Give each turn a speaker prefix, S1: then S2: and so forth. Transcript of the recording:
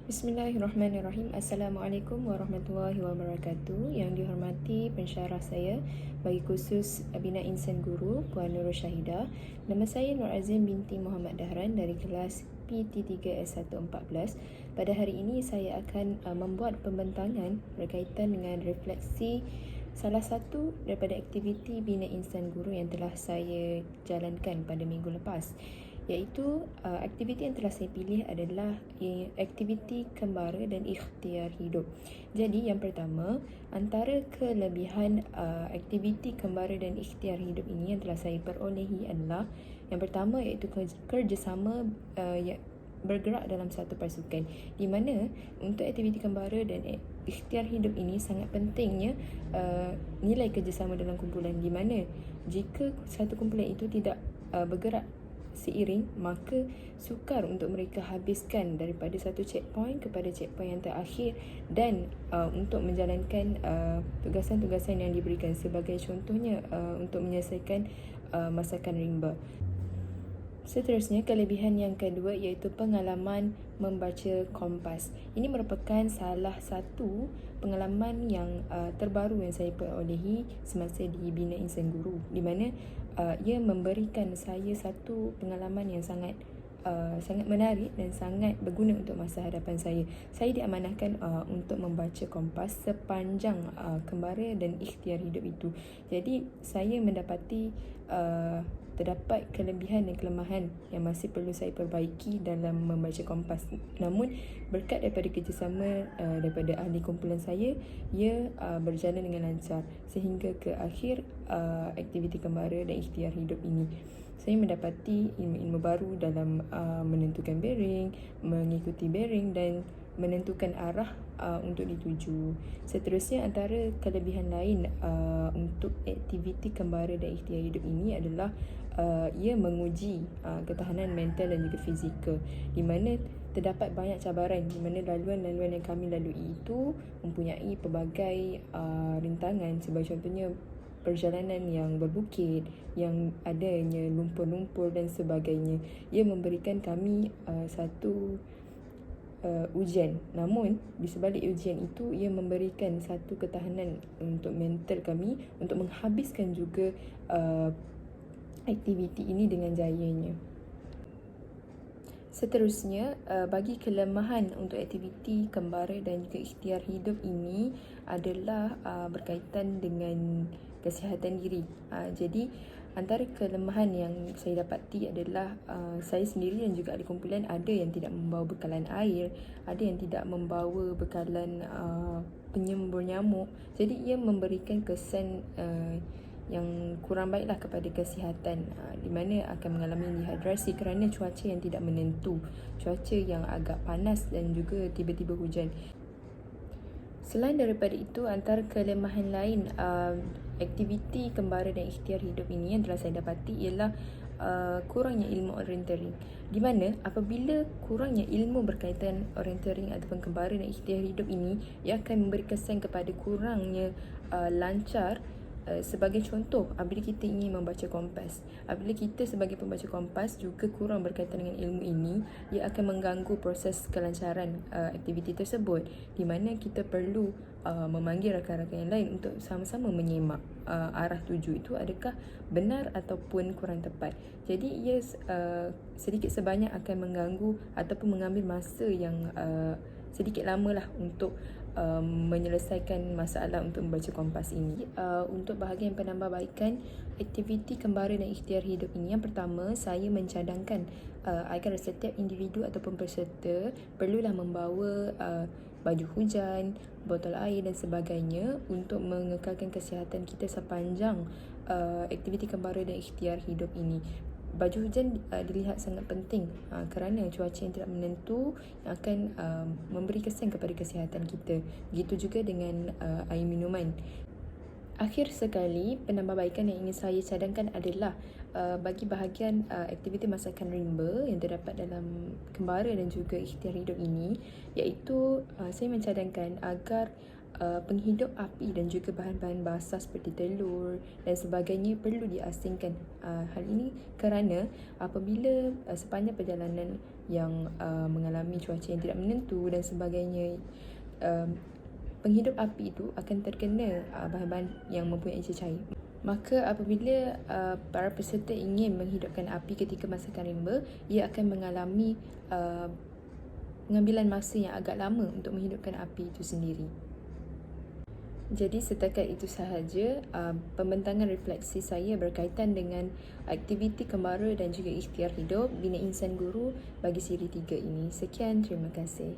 S1: Bismillahirrahmanirrahim. Assalamualaikum warahmatullahi wabarakatuh. Yang dihormati pensyarah saya bagi khusus Bina Insan Guru Puan Nurul Syahidah. Nama saya Nur Azim binti Muhammad Dahran dari kelas PT3S114. Pada hari ini saya akan membuat pembentangan berkaitan dengan refleksi salah satu daripada aktiviti Bina Insan Guru yang telah saya jalankan pada minggu lepas, iaitu aktiviti yang telah saya pilih adalah aktiviti kembara dan ikhtiar hidup. Jadi yang pertama, antara kelebihan aktiviti kembara dan ikhtiar hidup ini yang telah saya perolehi adalah yang pertama iaitu kerjasama bergerak dalam satu pasukan, di mana untuk aktiviti kembara dan ikhtiar hidup ini sangat pentingnya nilai kerjasama dalam kumpulan, di mana jika satu kumpulan itu tidak bergerak seiring, maka sukar untuk mereka habiskan daripada satu checkpoint kepada checkpoint yang terakhir dan untuk menjalankan tugasan-tugasan yang diberikan, sebagai contohnya untuk menyelesaikan masakan rimba. Seterusnya, kelebihan yang kedua iaitu pengalaman membaca kompas. Ini merupakan salah satu pengalaman yang terbaru yang saya perolehi semasa di Bina Insan Guru, di mana ia memberikan saya satu pengalaman yang sangat menarik dan sangat berguna untuk masa hadapan saya. Saya diamanahkan untuk membaca kompas sepanjang kembara dan ikhtiar hidup itu. Jadi saya mendapati terdapat kelebihan dan kelemahan yang masih perlu saya perbaiki dalam membaca kompas. Namun berkat daripada kerjasama daripada ahli kumpulan saya, ia berjalan dengan lancar sehingga ke akhir aktiviti kembara dan ikhtiar hidup ini. Saya mendapati ilmu-ilmu baru dalam menentukan bearing, mengikuti bearing dan menentukan arah untuk dituju. Seterusnya, antara kelebihan lain untuk aktiviti kembara dan ikhtiar hidup ini adalah ia menguji ketahanan mental dan juga fizikal, di mana terdapat banyak cabaran, di mana laluan-laluan yang kami lalui itu mempunyai pelbagai rintangan, sebagai contohnya perjalanan yang berbukit, yang adanya lumpur-lumpur dan sebagainya. Ia memberikan kami satu ujian. Namun di sebalik ujian itu, ia memberikan satu ketahanan untuk mental kami untuk menghabiskan juga aktiviti ini dengan jayanya. Seterusnya, bagi kelemahan untuk aktiviti kembara dan juga ikhtiar hidup ini adalah berkaitan dengan kesihatan diri. Jadi antara kelemahan yang saya dapati adalah saya sendiri dan juga ahli kumpulan ada yang tidak membawa bekalan air, ada yang tidak membawa bekalan penyembur nyamuk. Jadi ia memberikan kesan yang kurang baiklah kepada kesihatan, di mana akan mengalami dehidrasi kerana cuaca yang tidak menentu, cuaca yang agak panas dan juga tiba-tiba hujan. Selain daripada itu, antara kelemahan lain aktiviti kembara dan ikhtiar hidup ini yang telah saya dapati ialah kurangnya ilmu orienteering, di mana apabila kurangnya ilmu berkaitan orienteering ataupun kembara dan ikhtiar hidup ini, ia akan memberi kesan kepada kurangnya lancar. Sebagai contoh, apabila kita ingin membaca kompas, apabila kita sebagai pembaca kompas juga kurang berkaitan dengan ilmu ini, ia akan mengganggu proses kelancaran aktiviti tersebut, di mana kita perlu memanggil rakan-rakan yang lain untuk sama-sama menyemak arah tuju itu adakah benar ataupun kurang tepat. Jadi ia sedikit sebanyak akan mengganggu ataupun mengambil masa yang sedikit lamalah untuk menyelesaikan masalah untuk membaca kompas ini. Untuk bahagian penambahbaikan aktiviti kembara dan ikhtiar hidup ini, yang pertama, saya mencadangkan agar setiap individu ataupun peserta perlulah membawa baju hujan, botol air dan sebagainya untuk mengekalkan kesihatan kita sepanjang aktiviti kembara dan ikhtiar hidup ini. Baju hujan dilihat sangat penting kerana cuaca yang tidak menentu yang akan memberi kesan kepada kesihatan kita. Begitu juga dengan air minuman. Akhir sekali, penambahbaikan yang ingin saya cadangkan adalah bagi bahagian aktiviti masakan rimba yang terdapat dalam kembara dan juga ikhtiar hidup ini, iaitu saya mencadangkan agar penghidup api dan juga bahan-bahan basah seperti telur dan sebagainya perlu diasingkan. Hal ini kerana apabila sepanjang perjalanan yang mengalami cuaca yang tidak menentu dan sebagainya, penghidup api itu akan terkena bahan-bahan yang mempunyai cecair. Maka apabila para peserta ingin menghidupkan api ketika masakan rimba, ia akan mengalami pengambilan masa yang agak lama untuk menghidupkan api itu sendiri. Jadi setakat itu sahaja pembentangan refleksi saya berkaitan dengan aktiviti kembara dan juga ikhtiar hidup Bina Insan Guru bagi siri 3 ini. Sekian, terima kasih.